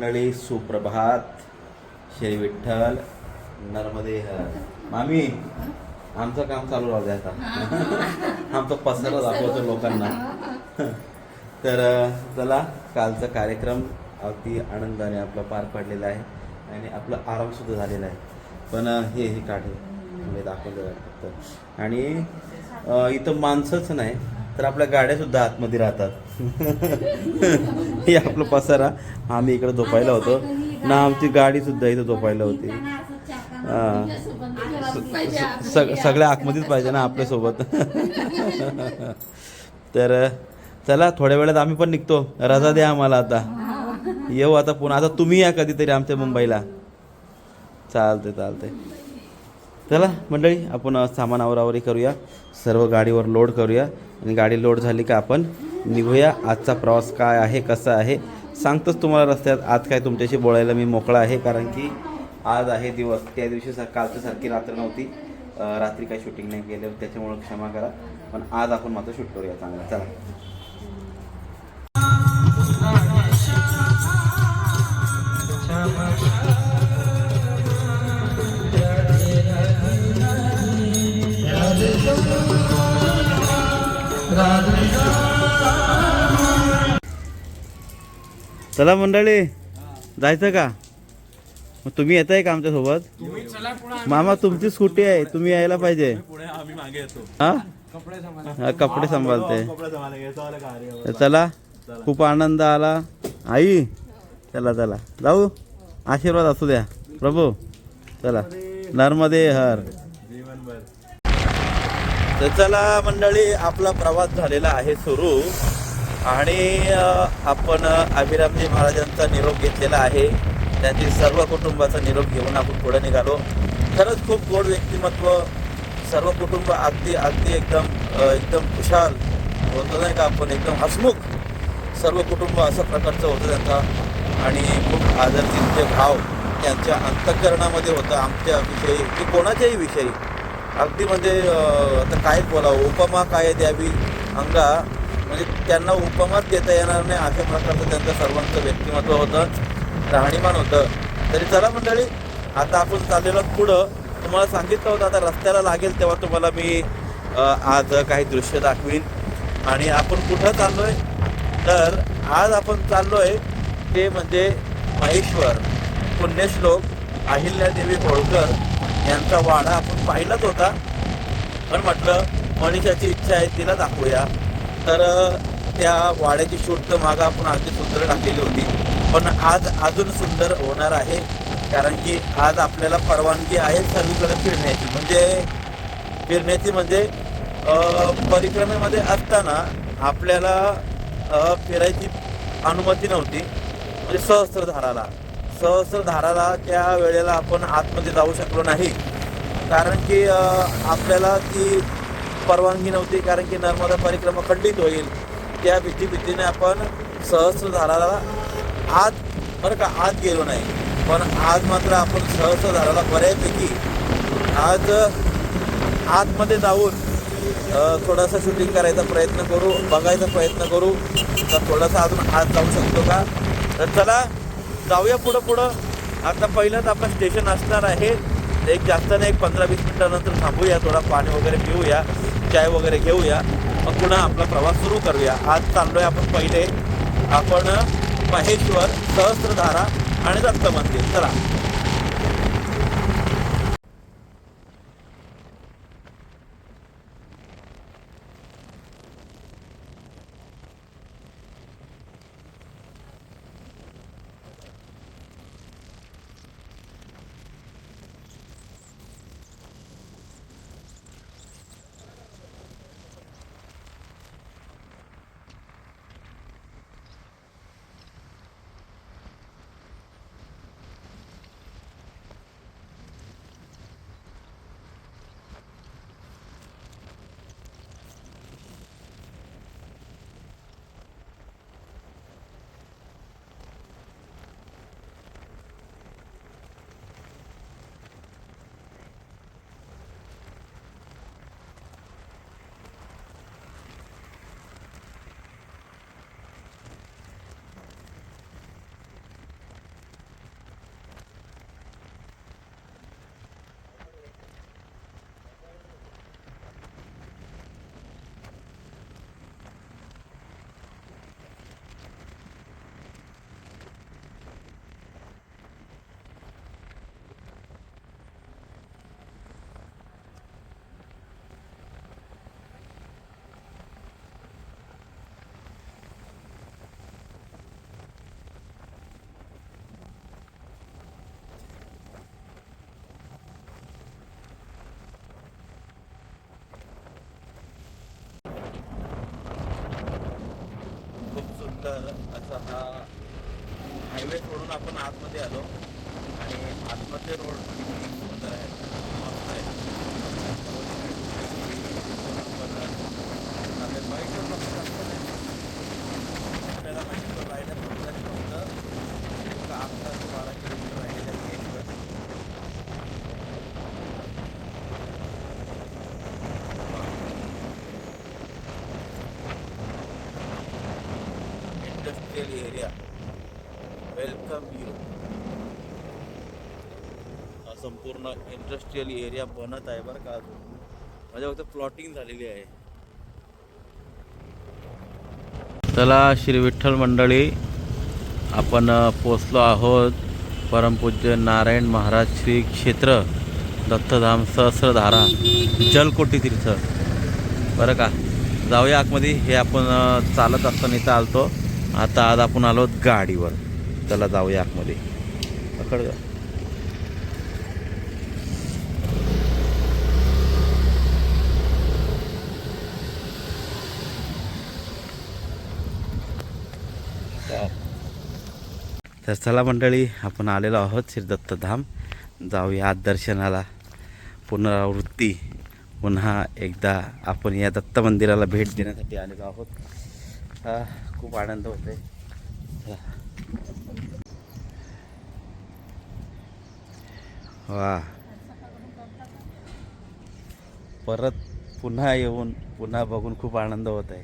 मंडळी, सुप्रभात. श्री विठ्ठल नर्मदे हर. मामी, आमचं काम चालू राहू द्या आता. आमचा पसारा दाखवतो लोकांना. तर चला, कालचा कार्यक्रम अगदी आनंदाने आपला पार पडलेला आहे आणि आपला आरामसुद्धा झालेला आहे. पण हे काढे मी दाखवलं फक्त. आणि इथं माणसंच नाही तर आपल्या गाड्यासुद्धा आतमध्ये राहतात. हे आपलं पसारा. आम्ही इकडे झोपायला होतो ना, आमची गाडीसुद्धा इथं झोपायला होती. सगळ्या आतमध्येच पाहिजे ना आपल्यासोबत. तर चला, थोड्या वेळात आम्ही पण निघतो. रजा द्या आम्हाला आता. येऊ आता पुन्हा. आता तुम्ही या कधीतरी आमच्या मुंबईला. चालते. चला मंडळी, आपण सामान आवरावरी करूया, सर्व गाडीवर लोड करूया आणि गाडी लोड झाली का आपण निघूया. आजचा प्रवास काय आहे, कसा आहे सांगतोच तुम्हाला रस्त्यात. आज काय तुमच्याशी बोलायला मी मोकळा आहे, कारण की आज आहे दिवस. त्या दिवशी कालच्या सारखी रात्र नव्हती. रात्री काही शूटिंग नाही केलं, त्याच्यामुळं क्षमा करा. पण आज आपण मात्र शूट करूया चांगला. चला. चला मंडळी, जायचं का? मग तुम्ही येत आहे का आमच्यासोबत? मामा, तुमची स्कूटी आहे, तुम्ही यायला पाहिजे. हा, कपडे सांभाळते. चला, खूप आनंद आला. आई, चला जाऊ. आशीर्वाद असू द्या प्रभू. चला, नर्मदे हर. तर चला मंडळी, आपला प्रवास झालेला आहे सुरू आणि आपण अभिरामजी महाराजांचा निरोप घेतलेला आहे. त्यांची सर्व कुटुंबाचा निरोप घेऊन आपण पुढे निघालो. खरंच खूप गोड व्यक्तिमत्व. सर्व कुटुंब अगदी एकदम खुशाल होतं नाही का, आपण एकदम हसमुख. सर्व कुटुंब असं प्रकारचं होतं त्यांचा आणि खूप आदरतीचे भाव त्यांच्या अंतःकरणामध्ये होतं आमच्या विषयी की कोणाच्याही विषयी. अगदी म्हणजे आता काय बोलावं, उपमा काय द्यावी अंगा, म्हणजे त्यांना उपमाच देता येणार नाही अशा प्रकारचं त्यांचं सर्वांचं व्यक्तिमत्व होतं, राहणीमान होतं. तरी चला मंडळी, आता आपण चाललेलो पुढं. तुम्हाला सांगितलं होतं आता रस्त्याला लागेल तेव्हा तुम्हाला मी आज काही दृश्य दाखवीन. आणि आपण कुठं चाललो आहे, तर आज आपण चाललो आहे ते म्हणजे महेश्वर. पुण्यश्लोक अहिल्यादेवी होळकर यांचा वाडा आपण पाहिलाच होता, पण म्हटलं मनीषाची इच्छा आहे तिला दाखवूया. तर त्या वाड्याची शूट तर मागं आपण अगदी सुंदर टाकलेली होती, पण आज अजून सुंदर होणार आहे. कारण की आज आपल्याला परवानगी आहे सर्वीकडे फिरण्याची म्हणजे परिक्रमेमध्ये असताना आपल्याला फिरायची अनुमती नव्हती. म्हणजे सहस्त्रधाराला त्या वेळेला आपण आतमध्ये जाऊ शकलो नाही, कारण की आपल्याला ती परवानगी नव्हती. कारण की नर्मदा परिक्रमा खंडित होईल त्या भीतीने आपण सहस्त्रधाराला आत गेलो नाही. पण आज मात्र आपण सहस्त्रधाराला बऱ्यापैकी आज आतमध्ये जाऊन थोडासा शूटिंग करायचा प्रयत्न करू, बघायचा प्रयत्न करू तर थोडासा अजून आत जाऊ शकतो का. तर चला जाऊया पुढं. आता पहिल्यांदा आपण स्टेशन असणार आहे. एक जास्त नाही, 15-20 मिनिटानंतर थांबूया, थोडा पाणी वगैरे पिऊया, चाय वगैरे घेऊया, मग पुन्हा आपला प्रवास सुरू करूया. आज चाललोय आपण पहिले महेश्वर, सहस्त्रधारा आणि दत्त मंदिर. चला. सुंदर असा हा हायवे सोडून आपण आतमध्ये आलो आणि आतमध्ये रोड किती सुंदर आहे, मस्त आहे. आपल्याला माहिती तो रायडर फक्त 11 ते 12 किलोमीटर राहिलेल्या गेटवर. Industrial area welcome you. हा संपूर्ण इंडस्ट्रियल एरिया बनत आहे बरं का. अजून माझ्या फक्त प्लॉटिंग झालेली आहे. चला श्री विठ्ठल मंडळी, आपण पोचलो आहोत परमपूज्य नारायण महाराज श्री क्षेत्र दत्तधाम सहस्रधारा जलकोटी तीर्थ बरं का. जाऊया आतमध्ये. हे आपण चालत असताना इथं आलतो, आता आज आपण आलो गाडीवर. चला जाऊया आतमध्ये. पकड गा. तर चला मंडळी, आपण आलेलो आहोत श्री दत्तधाम. जाऊया आत दर्शनाला. पुनरावृत्ती पुन्हा एकदा आपण या दत्त मंदिराला भेट देण्यासाठी आलेलो आहोत. खूप आनंद होते. वा, परत पुन्हा येऊन पुन्हा बघून खूप आनंद होत आहे.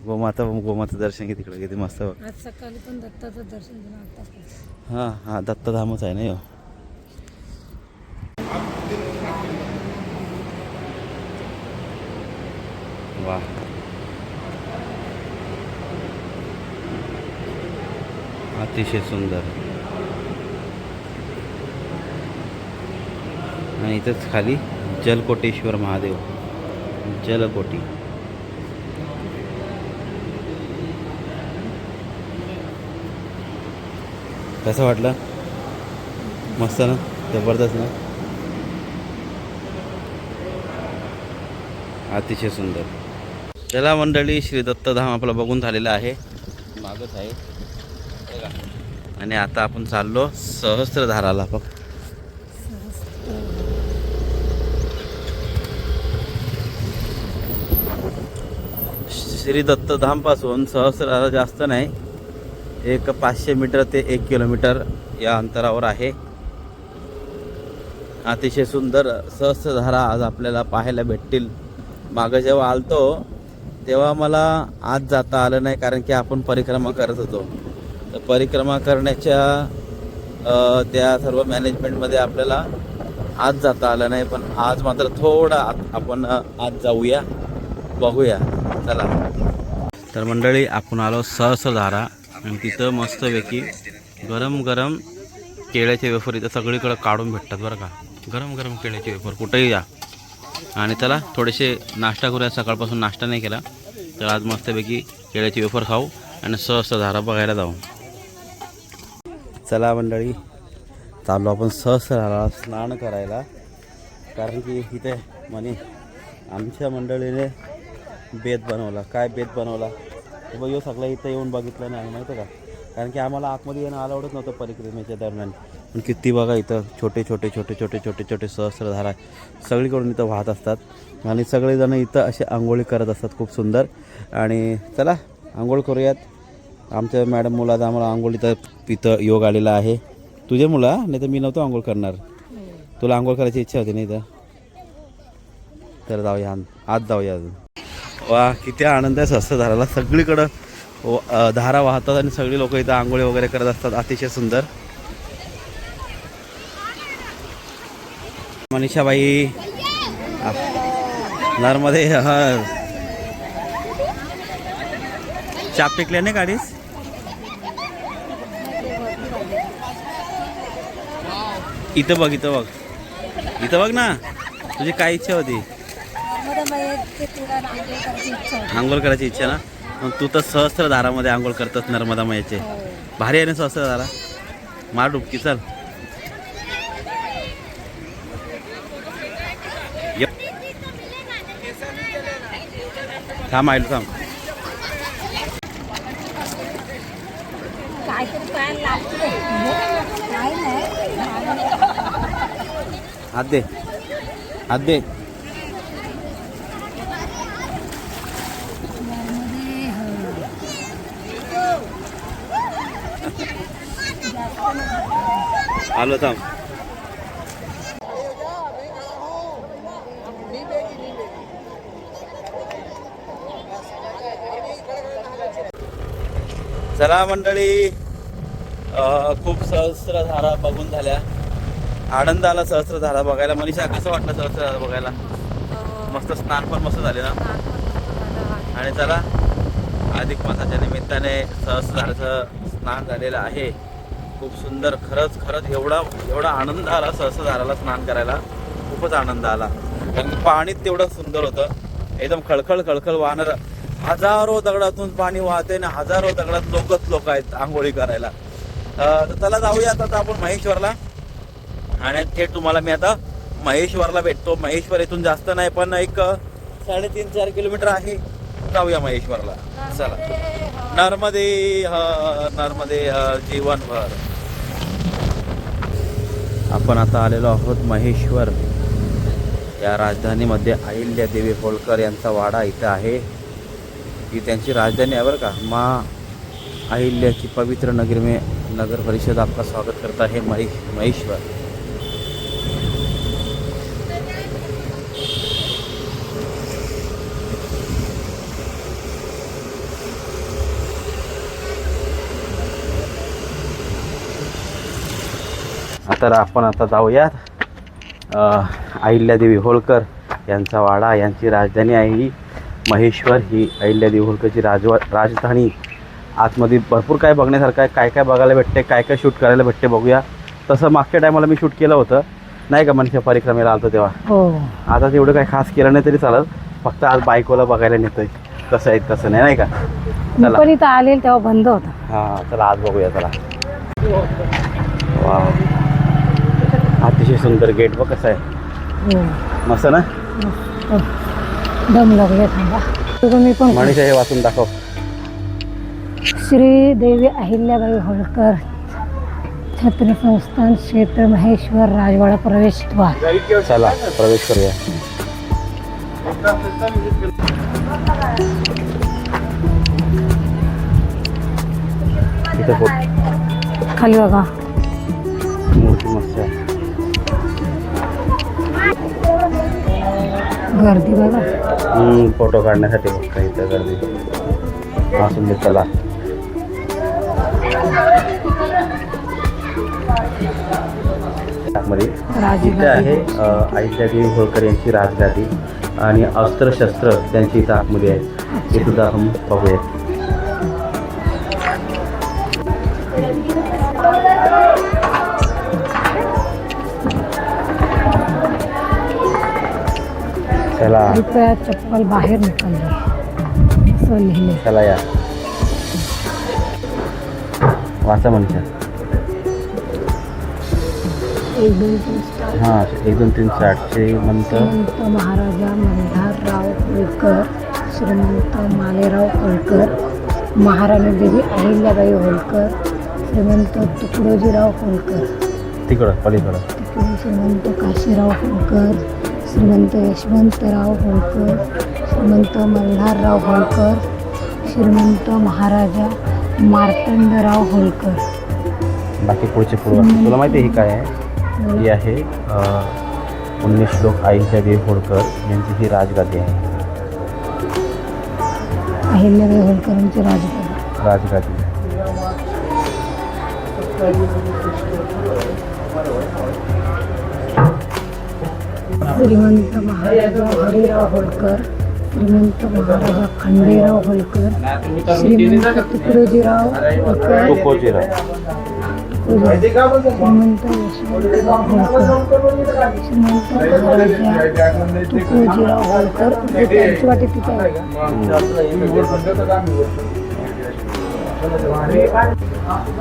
गोमाता दर्शन किती तिकडे किती मस्त. आज सकाळी पण दत्ताचं दर्शन घेऊन आता. हां हां, दत्तधामच आहे ना यो. वा, अतिशय सुंदर. आणि इथंच खाली जलकोटेश्वर महादेव, जलकोटी. कसं वाटलं? मस्त ना, जबरदस्त ना, अतिशय सुंदर. चला मंडळी, श्री दत्तधाम आपलं बघून झालेलं आहे, मागच आहे बघा. आणि आता आपण चाललो सहस्त्रधाराला. बघ, श्री दत्तधाम पासून सहस्त्रधारा जास्त नाही, एक 500 मीटर ते 1 किलोमीटर या अंतरावर आहे. अतिशय सुंदर सहस्त्रधारा आज आपल्याला पाहायला भेटतील. मागं जेव्हा आलतो तेव्हा मला आज जाता आलं नाही, कारण की आपण परिक्रमा करत होतो. तर परिक्रमा करण्याच्या त्या सर्व मॅनेजमेंटमध्ये आपल्याला आज जाता आलं नाही. पण आज मात्र थोडा आपण आज जाऊया, बघूया. चला. तर मंडळी, आपण आलो सहस्त्रधारा आणि तिथं मस्तपैकी गरम गरम केळ्याचे वेफर इथं सगळीकडं काढून भेटतात बरं का. गरम गरम केळ्याचे वेफर कुठेही या. आणि त्याला थोडेसे नाश्ता करूया. सकाळपासून नाश्ता नाही केला, तर आज मस्तपैकी केळ्याचे वेफर खाऊ आणि सहस्त्रधारा बघायला जाऊ. चला मंडळी, चाललो आपण सहस्त्रधाराला स्नान करायला. कारण की इथे म्हणे आमच्या मंडळीने बेत बनवला. काय बेत बनवला बघ, यो सगळं इथं येऊन बघितलं नाही माहिती का. कारण की आम्हाला आतमध्ये येणं अलाउडच नव्हतं परिक्रमेच्या दरम्यान. पण किती बघा, इथं छोटे छोटे छोटे छोटे छोटे छोटे सहस्त्रधारा सगळीकडून इथं वाहत असतात आणि सगळेजण इथं असे आंघोळी करत असतात. खूप सुंदर. आणि चला आंघोळ करूयात. आमच्या मॅडम मुलाचा आम्हाला आंघोळीचं इथं योग आलेला आहे. तुझे मुला नाही तर मी नव्हतो आंघोळ करणार. तुला आंघोळ करायची इच्छा होती नाही तर जाऊया, आज जाऊया अजून. वा, किती आनंद आहे सहस्त्रधाराला. सगळीकडं धारा वाहतात आणि सगळी लोक इथं आंघोळी वगैरे करत असतात. अतिशय सुंदर. मनीषाबाई नर्मदे चाप पिकल्या नाही गाडीस. इथं बघ, इथं बघ, इथं बघ ना. तुझी काय इच्छा होती? आंघोळ करायची इच्छा ना. मग तू तर सहस्त्रधारामध्ये आंघोळ करतात नर्मदा मायेचे. भारी आहे ना सहस्त्रधारा. मार डुबकी. चल. थांब आईल थांब. हात दे, हात दे. आलो थांब. चला मंडळी, खूप सहस्त्रधारा बघून झाल्या. आनंद आला सहस्त्रधारा बघायला. मनीषा, कसं वाटलं सहस्त्रधारा बघायला? मस्त स्नान पण मस्त झाले ना. आणि चला, अधिक मासाच्या निमित्ताने सहस्त्रधाराचं स्नान झालेलं आहे. खूप सुंदर. खरंच एवढा आनंद आला सहस्त्रधाराला स्नान करायला. खूपच आनंद आला, कारण की पाणी तेवढं सुंदर होतं. एकदम खळखळ वाहणारं. हजारो दगडातून पाणी वाहते ना, हजारो दगडात लोक आहेत आंघोळी करायला. तर चला जाऊया आता आपण महेश्वरला. आणि थेट तुम्हाला मी आता महेश्वरला भेटतो. महेश्वर इथून जास्त नाही, पण एक 3.5-4 किलोमीटर आहे. जाऊया महेश्वरला. चला. नर्मदे जीवनभर. आपण आता आलेलो आहोत महेश्वर या राजधानीमध्ये. अहिल्यादेवी होळकर यांचा वाडा इथं आहे. ही त्यांची राजधानी आहे बरं का. माँ अहिल्या की पवित्र नगरी में नगर परिषद आपका स्वागत करता है महेश्वर. तर आपण आता जाऊयात अहिल्यादेवी होळकर यांचा वाडा. यांची राजधानी आहे ही महेश्वर. ही अहिल्यादेवी होळकरची राजधानी. आतमध्ये भरपूर काय बघण्यासारखं आहे. काय बघायला भेटते, काय शूट करायला भेटते बघूया. तसं मागच्या टायमाला मी शूट केलं होतं नाही का, मनीषा परिक्रमेला आलतो तेव्हा. हो. आता तेवढं काही खास केलं नाही तरी चालत. फक्त आज बायकोला बघायला नेतोय कसं आहे कसं नाही का. मी पण इथं आले तेव्हा बंद होता. हां, चला आज बघूया. चला. वा, अतिशय सुंदर गेट बघ कसं आहे. मस्त ना. दम लागले. थांबा, तुम्ही पण. मनीषा हे वाचून दाखव. श्री देवी अहिल्याबाई होळकर छत्र संस्थान क्षेत्र महेश्वर राजवाडा प्रवेशद्वार. चला प्रवेश करूया. इथे खाली बघा, मूर्ती मस्त आहे. गर्दी बघा. फोटो काढण्यासाठी बघता इथं गर्दी. हा सुंदर. चला. इथे आहे अहिल्यादेवी होळकर यांची राजगादी आणि अस्त्रशस्त्र त्यांची इथं आतमध्ये आहे. हे सुद्धा आपण बघूया. चला. कृपया चप्पल बाहेर निकालली असं लिहिले. चला या. वाचा मनीषा. 1 2 3 स्टार. हां, 1 2 3 4. श्रीमंत महाराजा मल्हारराव होळकर, श्रीमंत मालेराव होळकर, महाराणी देवी अहिल्याबाई होळकर, श्रीमंत तुकडोजीराव होळकर, तिकडं पलीकडं, श्रीमंत काशीराव होळकर, श्रीमंत यशवंतराव होळकर, श्रीमंत मल्हारराव होळकर, श्रीमंत महाराजा मार्तंडराव होळकर. बाकी पुढचे पूर्व तुला माहिती आहे ही काय आहे? ही आहे 19 श्लोक अहिल्यादेवी होळकर यांची ही राजगादी आहे. अहिल्यादेवी होळकरांची राजगादी. श्रीमंत महाराजा हरिराव होळकर, श्रीमंत महाराजा खंडेराव होळकर, श्रीमंत तुकडोजीराव होळकर, श्रीमंत यशवंतराव होळकर, श्रीमंत महाराजा तुकडोजीराव होळकर. त्यांची वाटी तिथे आहे.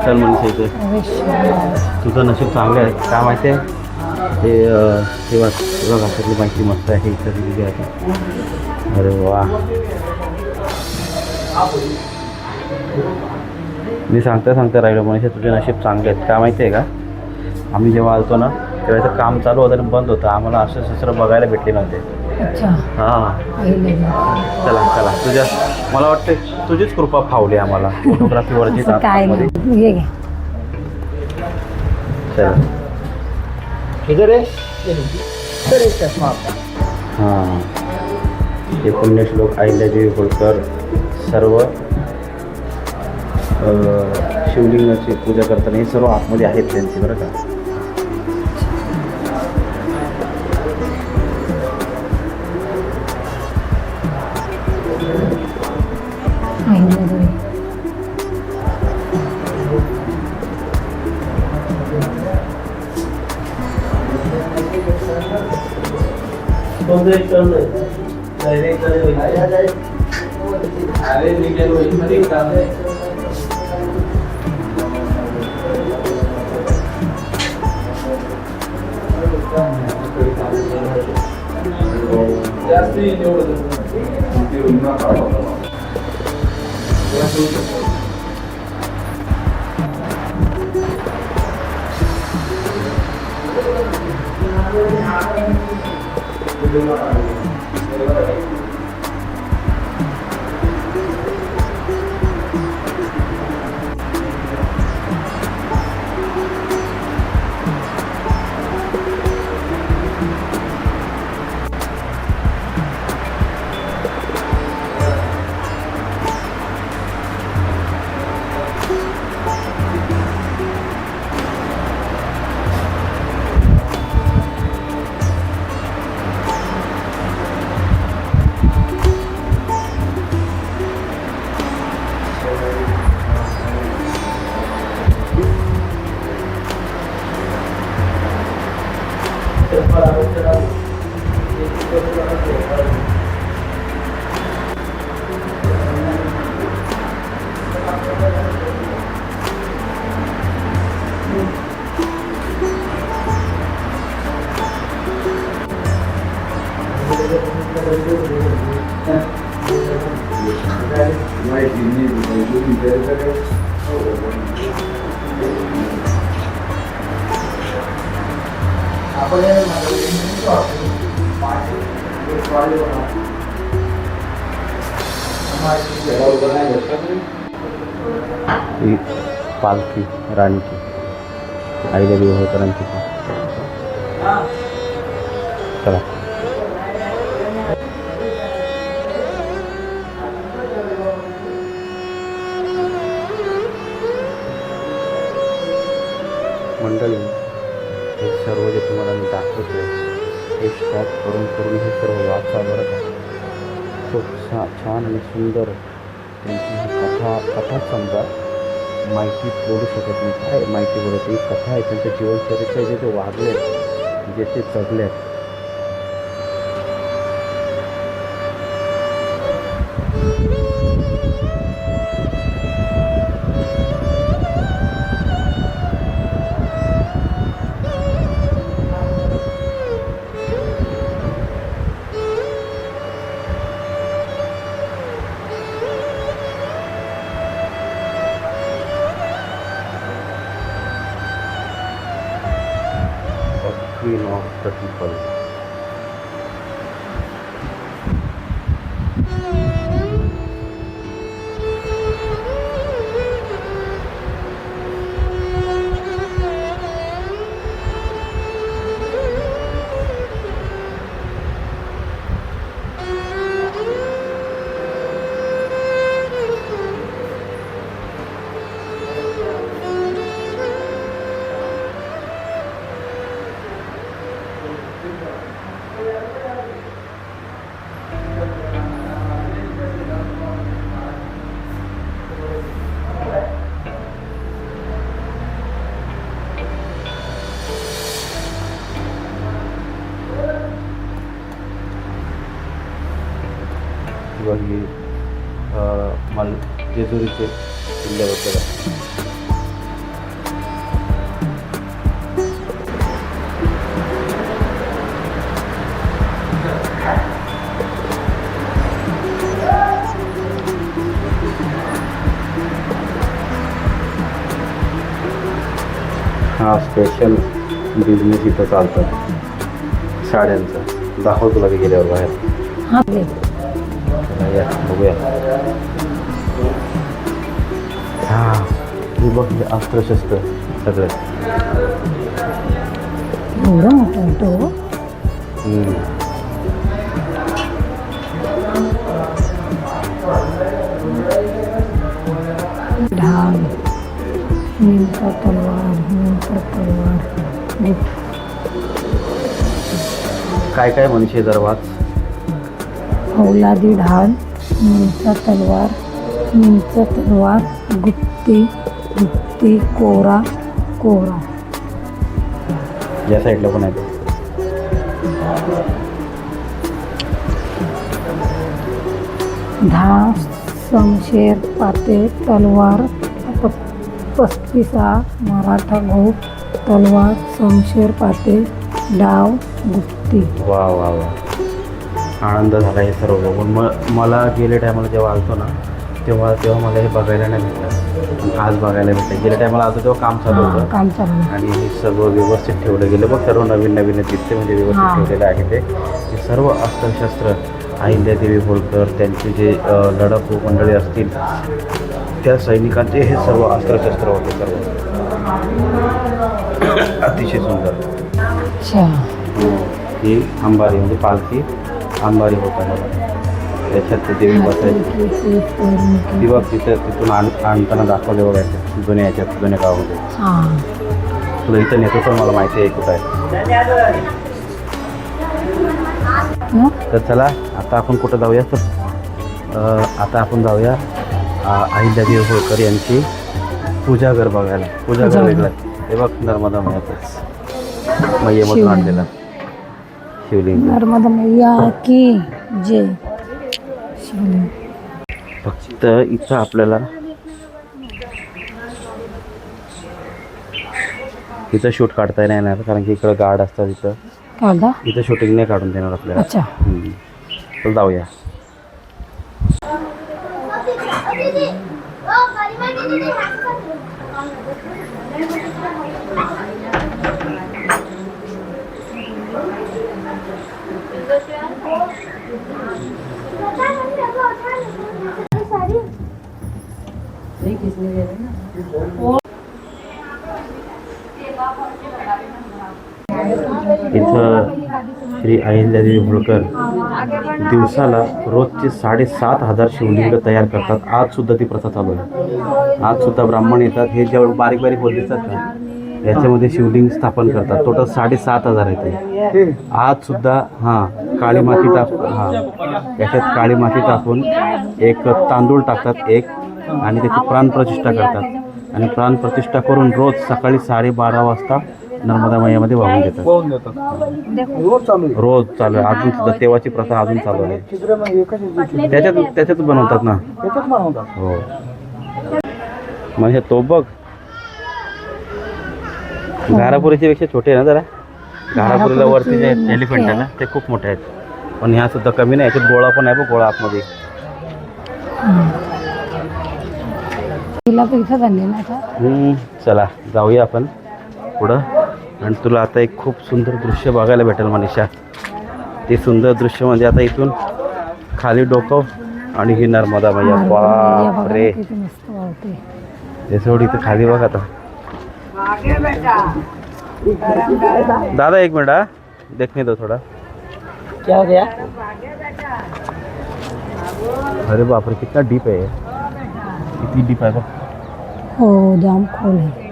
चल म्हणजे तुझं नशीब चांगलं आहे. काय माहिती आहे ते तेव्हा घासातली माहिती मस्त आहे. इथं दिली आहे. अरे वा. मी सांगता राहिलो मनीषा तुझे नशीब चांगले आहेत. का माहिती आहे का, आम्ही जेव्हा आलतो ना तेव्हा काम चालू होतं आणि बंद होतं, आम्हाला असं ससरं बघायला भेटले नव्हते. अच्छा. हां आईला चला चला, तुझ्या मला वाटतं तुझीच कृपा फावली आम्हाला फोटोग्राफीवरची असं काय मध्ये. नाही. ये घे. चला इधर है सर, एक चष्मा आपका. हां, हे पुण्यश्लोक अहिल्यादेवी होळकर सर्व शिवलिंगाची पूजा करताना हे सर्व आतमध्ये आहेत त्यांची बरं का. अहिल्यादेवी. ही पालखी राणीची अहिल्यादेवी होळकरांची. चला मंडळी, हे सर्व जे तुम्हाला मी दाखवतो हे शॉप करून हे सर्व वाचा बरं का. खूप छान आणि सुंदर त्यांची कथा समजा माहिती बोलू शकत नाही. काय माहिती बोलत ही कथा आहे, त्यांच्या जीवनचरित्र जे ते वागले, जे ते जगले. Queen of the people. किंवा ही जेजुरीचे किल्ल्याबद्दल आहे. हा स्पेशल बिझनेस इथं चालतं साड्यांचा. दाखव तुला की गेल्यावर बाहेर. हा प्लेट चला या बघूया. हा हे बघ हे अस्त्रशस्त्र सगळं. एवढं मोठं आहे तो. ढाल, नीमचा तलवार, काय काय म्हणशे जर वाच. फौलादी ढाल, नीमचा तलवार, गुप्ती, कोरा. या साईडला पण आहे. धा, समशेर, पाते, तलवार, 35 मराठा घोट, तलवार, समशेर, पाते, डाव, गुप्ती. वा वा वा, आनंद झाला हे सर्व बघून. मला गेल्या टायमाला जेव्हा आलतो ना तेव्हा मला हे बघायला नाही भेटलं. आज बघायला भेटलं. गेल्या टायमाला आलतो तेव्हा काम चालू होतं काम चालू आहे. आणि हे सर्व व्यवस्थित ठेवलं गेलं. बघ सर्व नवीन दिसते म्हणजे व्यवस्थित ठेवलेलं आहे ते. हे सर्व अस्त्रशस्त्र अहिल्यादेवी होळकर त्यांचे जे लढाऊ मंडळी असतील त्या सैनिकांचे हे सर्व अस्त्रशस्त्र होते सर्व. अतिशय सुंदर. अच्छा, ही अंबारी म्हणजे पालखी अंबारी होता मला. त्याच्यात ते देवी बसायची. ती बघ तिथून आणताना दाखवले बघ जुन्या जुन्या गावामध्ये. तुला इथं नेतो पण मला माहिती आहे कुठं आहे. तर चला आता आपण कुठं जाऊया. तर आता आपण जाऊया अहिल्यादेवी होळकर यांची पूजाघर बघायला. पूजाघर वेगळं आहे. हे बघ नर्मदा मैयामधून आणलेला शिवलिंग. नर्मदा मैया की जय. शिवलिंग फक्त इथं आपल्याला इथं शूट काढता नाही येणार कारण की इकडं गार्ड असतात. इथं शूटिंग नाही काढून देणार आपल्याला. अच्छा, तर जाऊया. इथं श्री अहिल्यादेवी होळकर दिवसाला रोजचे 7,500 शिवलिंग तयार करतात. आजसुद्धा ती प्रथा चालू आहे. आजसुद्धा ब्राह्मण येतात. हे जेवढं बारीक बारीक होत दिसतात ना याच्यामध्ये शिवलिंग स्थापन करतात. टोटल 7,500 येते आजसुद्धा. काळी माती याच्यात काळी माती टाकून एक तांदूळ टाकतात आणि त्याची प्राणप्रतिष्ठा करतात. आणि प्राणप्रतिष्ठा करून रोज सकाळी 12:30 वाजता नर्मदा मैयामध्ये वाहून देतात. रोज चालू आहे. अजून सुद्धा तेव्हाची प्रथा अजून चालू आहे. त्याच्यात बनवतात ना. हो म्हणजे तो बघ घारापुरीच्या पेक्षा छोटे आहे ना जरा. घारापुरीला वरती जे एलिफंट आहे ना ते खूप मोठे आहेत. पण ह्या सुद्धा कमी नाही. याच्यात गोळा पण आहे बघ. गोळा आतमध्ये. चला जाऊया आपण पुढं. आणि तुला आता एक खूप सुंदर दृश्य बघायला भेटेल मनीषा. ते सुंदर दृश्य म्हणजे आता इथून खाली डोकव आणि ही नर्मदा मैया. बापरे हे सोड इथं खाली बघ. आता दादा एक मिनट देखने दो थोड़ा. क्या हो गया? अरे बापरे कितना डीप है. इतनी डीप है बघ. हो जाम खोल आहे.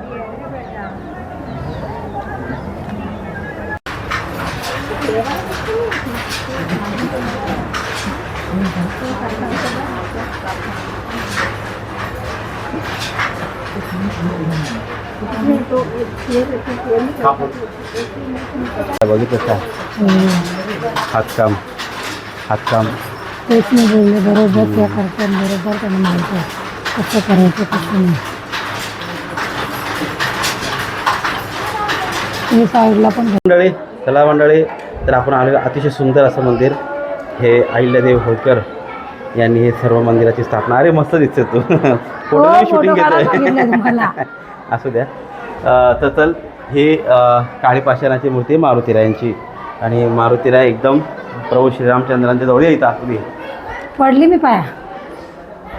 बघितलं का हातकाम तेच मी बोलले बरोबर त्या करतात. बरोबर त्यांना माहिती आहे कसं करायचं कसं नाही. हे साईडला पण मंडळी. चला मंडळी तर आपण आलेलं अतिशय सुंदर असं मंदिर. हे अहिल्यादेवी होळकर यांनी हे सर्व मंदिराची स्थापना. अरे मस्त दिसते तू. फोटो शूटिंग घेतोय. असू द्या. तर चल हे काळी पाषाणाची मूर्ती आहे मारुतीरायांची. आणि मारुतीराय एकदम प्रभू श्रीरामचंद्रांच्या जवळ येतात उभी. पडली मी पाया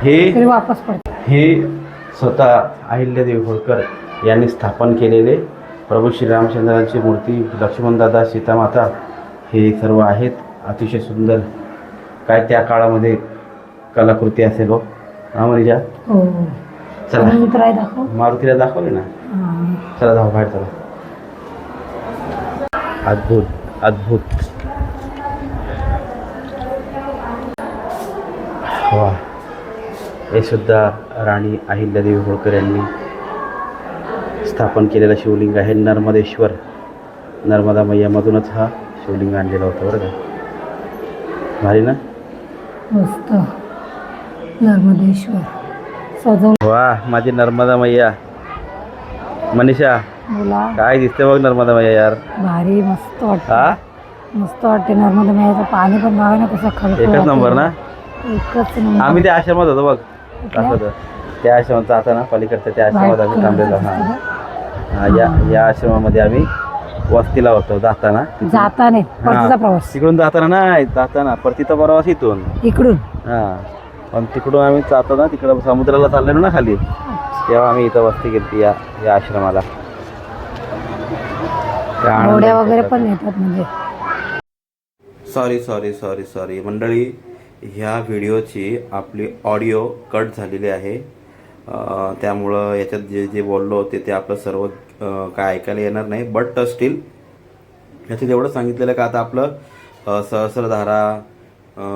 तरी हे वापस पडते. हे स्वतः अहिल्यादेवी होळकर यांनी स्थापन केलेले प्रभू श्रीरामचंद्रांची मूर्ती, लक्ष्मणदादा, सीतामाता हे सर्व आहेत. अतिशय सुंदर काय त्या काळामध्ये कलाकृती असेल हो मनीषा. हो चला नंतर दाखव. मारुतीला दाखवले ना. हां. चला जाऊ बाहेर चला. अद्भुत अद्भुत वा. हे सुद्धा राणी अहिल्यादेवी होळकर यांनी स्थापन केलेलं शिवलिंग आहे. नर्मदेश्वर, नर्मदा मैयामधूनच हा शिवलिंग आणलेला होता बरं का. भारी ना. मस्त नर्मदेश्वर सजवलं. वा माझी नर्मदा मैया. मनीषा मुला काय दिसते बघ नर्मदा मैया यार. भारी मस्त वाटतं. हा मस्त वाटते. नर्मदा मैयाचं पाणी पण बघा ना कसं खळखळ एकच नंबर ना. एकच नंबर. आम्ही त्या आश्रमात होतो बघ. दाखवतो त्या आश्रमात जाताना पलीकडच्या त्या आश्रमात आम्ही थांबलेलो. या आश्रमामध्ये आम्ही वस्तीला होतो जाताना. जाताना परतीचा प्रवास तिकडून जाताना नाही, जाताना परतीचा प्रवास इथून. इकडून. हां पण तिकडून आम्ही जाताना तिकडं समुद्राला चाललेलो ना खाली, तेव्हा आम्ही इथं वस्ती केली या आश्रमाला. घोड्या वगैरे पण येतात म्हणजे. सॉरी मंडळी, ह्या व्हिडिओची आपली ऑडिओ कट झालेली आहे. त्यामुळं याच्यात जे जे बोललो होते ते आपलं सर्व काय ऐकायला येणार नाही. बट स्टील याच्यात एवढं सांगितलेलं का आता आपलं सहस्रधारा,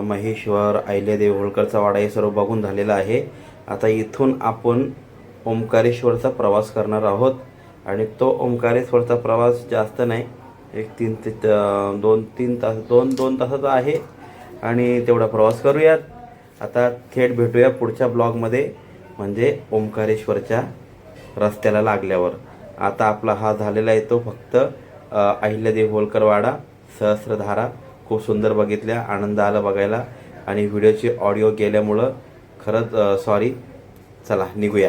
महेश्वर, अहिल्यादेवी होळकरचा वाडा हे सर्व बघून झालेलं आहे. आता इथून आपण ओंकारेश्वरचा प्रवास करणार आहोत. आणि तो ओंकारेश्वरचा प्रवास जास्त नाही, एक 3 ते 2 तासाचा आहे. आणि तेवढा प्रवास करूयात. आता थेट भेटूया पुढच्या ब्लॉगमध्ये, म्हणजे ओंकारेश्वरच्या रस्त्याला लागल्यावर. आता आपला हा झालेला आहे तो फक्त अहिल्यादेवी होळकर वाडा, सहस्रधारा खूप सुंदर बघितल्या, आनंद आला बघायला. आणि व्हिडिओची ऑडिओ गेल्यामुळं खरंच सॉरी. चला निघूया.